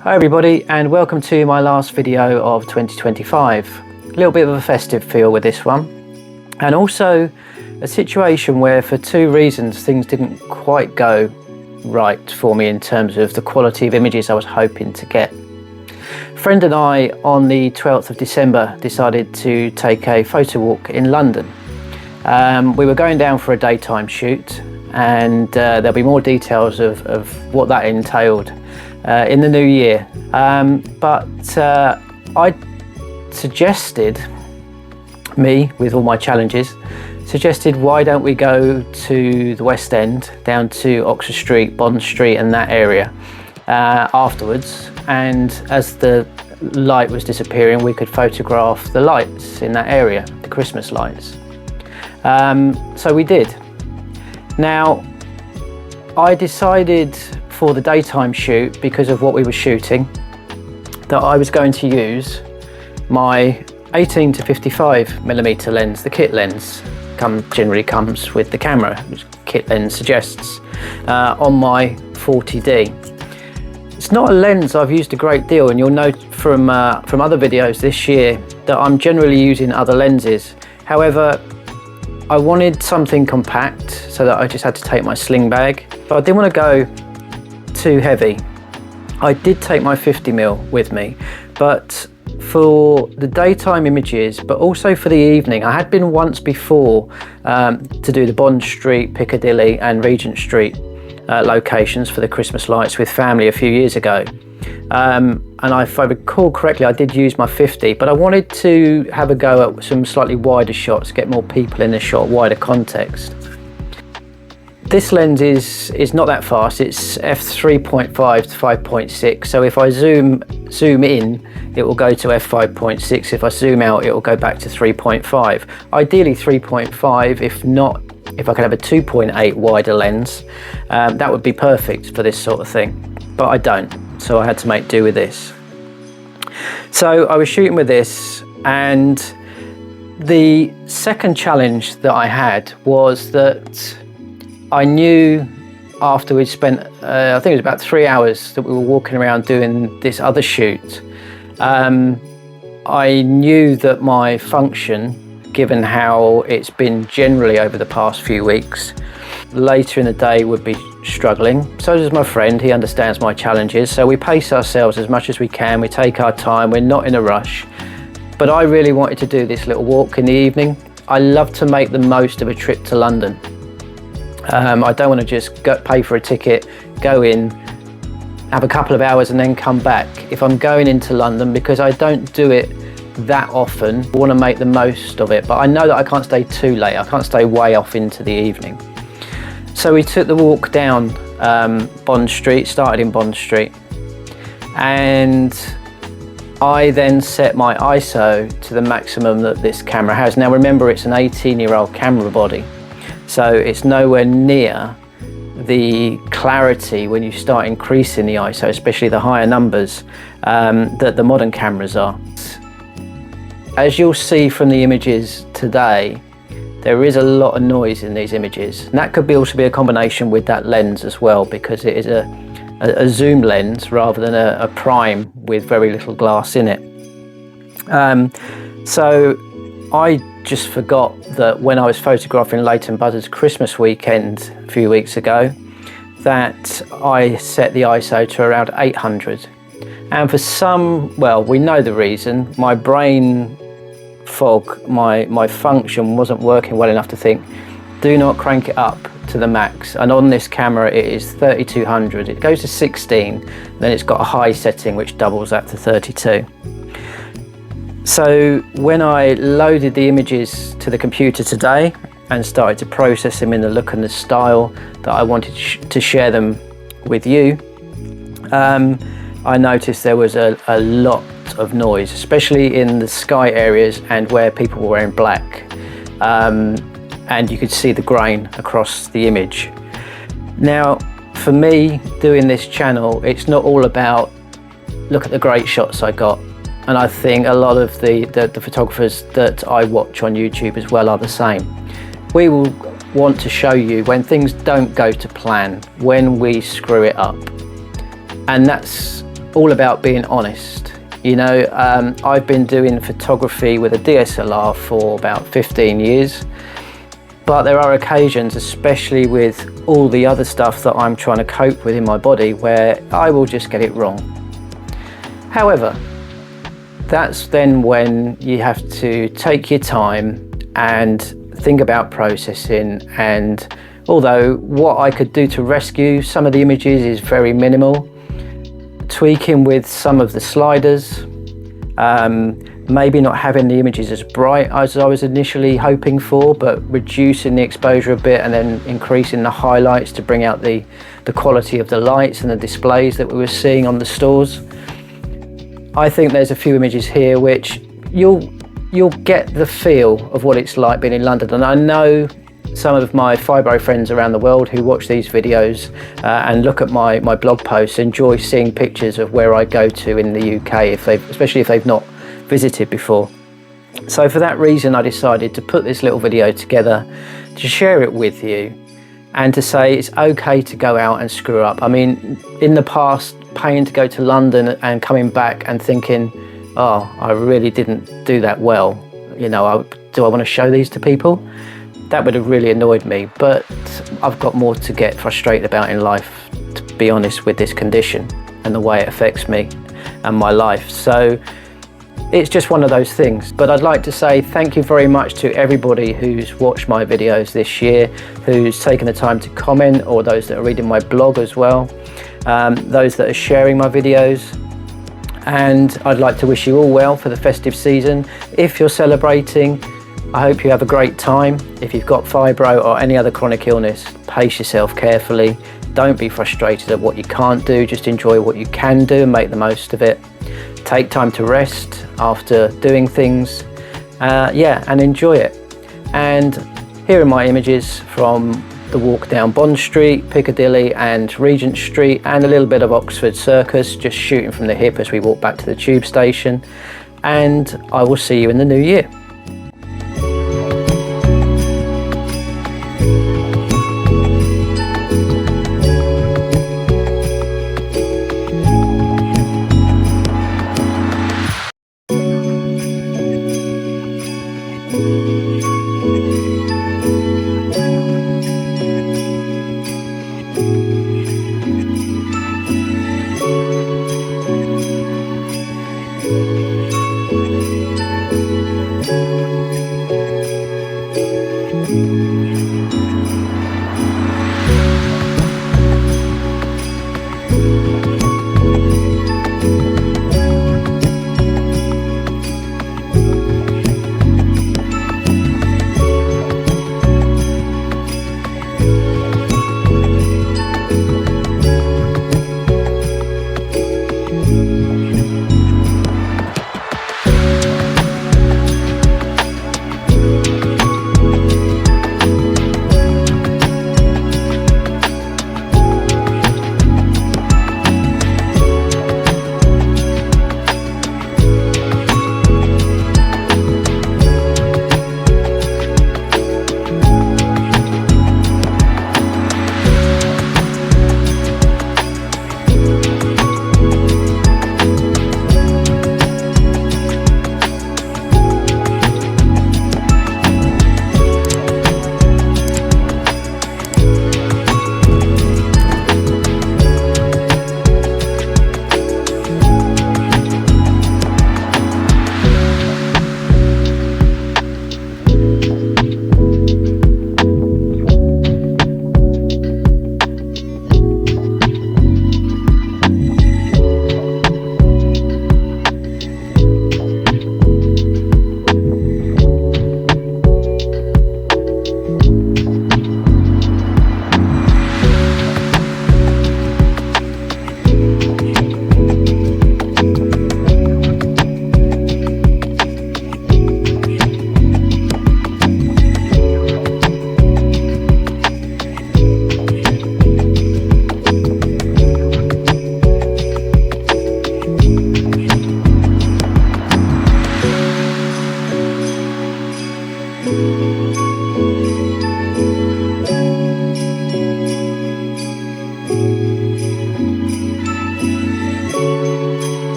Hi everybody, and welcome to my last video of 2025. A little bit of a festive feel with this one, and also a situation where for two reasons things didn't quite go right for me in terms of the quality of images I was hoping to get. A friend and I on the 12th of December decided to take a photo walk in London. We were going down for a daytime shoot, and there'll be more details of what that entailed in the new year, but I suggested, me with all my challenges, suggested why don't we go to the West End, down to Oxford Street, Bond Street and that area afterwards, and as the light was disappearing we could photograph the lights in that area, the Christmas lights. So we did. Now I decided for the daytime shoot, because of what we were shooting, that I was going to use my 18 to 55mm lens, the kit lens generally comes with the camera, which kit lens suggests, on my 40D. It's not a lens I've used a great deal, and you'll note from other videos this year that I'm generally using other lenses. However, I wanted something compact so that I just had to take my sling bag, but I didn't want to go too heavy. I did take my 50mm with me, but for the daytime images, but also for the evening, I had been once before to do the Bond Street, Piccadilly and Regent Street locations for the Christmas lights with family a few years ago. And if I recall correctly, I did use my 50, but I wanted to have a go at some slightly wider shots, get more people in the shot, wider context. This lens is not that fast. It's f3.5 to 5.6, so if I zoom in, it will go to f5.6. If I zoom out, it will go back to 3.5. Ideally 3.5, if I could have a 2.8 wider lens, that would be perfect for this sort of thing, but I don't, so I had to make do with this. So I was shooting with this, and the second challenge that I had was that I knew after we'd spent, I think it was about 3 hours that we were walking around doing this other shoot, I knew that my function, given how it's been generally over the past few weeks, later in the day would be struggling. So does my friend, he understands my challenges, so we pace ourselves as much as we can, we take our time, we're not in a rush. But I really wanted to do this little walk in the evening. I love to make the most of a trip to London. I don't want to just pay for a ticket, go in, have a couple of hours and then come back. If I'm going into London, because I don't do it that often, I want to make the most of it, but I know that I can't stay too late. I can't stay way off into the evening. So we took the walk down Bond Street, started in Bond Street, and I then set my ISO to the maximum that this camera has. Now remember, it's an 18-year-old camera body, so it's nowhere near the clarity when you start increasing the ISO, especially the higher numbers that the modern cameras are. As you'll see from the images today, there is a lot of noise in these images, and that could also be a combination with that lens as well, because it is a zoom lens rather than a prime with very little glass in it. So I just forgot that when I was photographing Leighton Buzzard's Christmas weekend a few weeks ago, that I set the ISO to around 800. And for some, well, we know the reason, my brain fog, my function wasn't working well enough to think, do not crank it up to the max. And on this camera it is 3200. It goes to 16, then it's got a high setting which doubles that to 32. So when I loaded the images to the computer today and started to process them in the look and the style that I wanted to share them with you, I noticed there was a lot of noise, especially in the sky areas and where people were wearing black. And you could see the grain across the image. Now, for me, doing this channel, it's not all about, look at the great shots I got. And I think a lot of the photographers that I watch on YouTube as well are the same. We will want to show you when things don't go to plan, when we screw it up. And that's all about being honest. You know, I've been doing photography with a DSLR for about 15 years. But there are occasions, especially with all the other stuff that I'm trying to cope with in my body, where I will just get it wrong. However, that's then when you have to take your time and think about processing. And although what I could do to rescue some of the images is very minimal, tweaking with some of the sliders, maybe not having the images as bright as I was initially hoping for, but reducing the exposure a bit and then increasing the highlights to bring out the quality of the lights and the displays that we were seeing on the stores. I think there's a few images here which you'll get the feel of what it's like being in London. And I know some of my Fibro friends around the world who watch these videos and look at my blog posts enjoy seeing pictures of where I go to in the UK, especially if they've not visited before. So for that reason, I decided to put this little video together to share it with you and to say it's okay to go out and screw up. I mean, in the past, paying to go to London and coming back and thinking, oh, I really didn't do that well. You know, do I want to show these to people? That would have really annoyed me, but I've got more to get frustrated about in life, to be honest, with this condition and the way it affects me and my life. So it's just one of those things. But I'd like to say thank you very much to everybody who's watched my videos this year, who's taken the time to comment, or those that are reading my blog as well, those that are sharing my videos. And I'd like to wish you all well for the festive season. If you're celebrating, I hope you have a great time. If you've got fibro or any other chronic illness, pace yourself carefully. Don't be frustrated at what you can't do, just enjoy what you can do and make the most of it. Take time to rest after doing things, and enjoy it. And here are my images from the walk down Bond Street, Piccadilly and Regent Street, and a little bit of Oxford Circus, just shooting from the hip as we walk back to the tube station. And I will see you in the new year.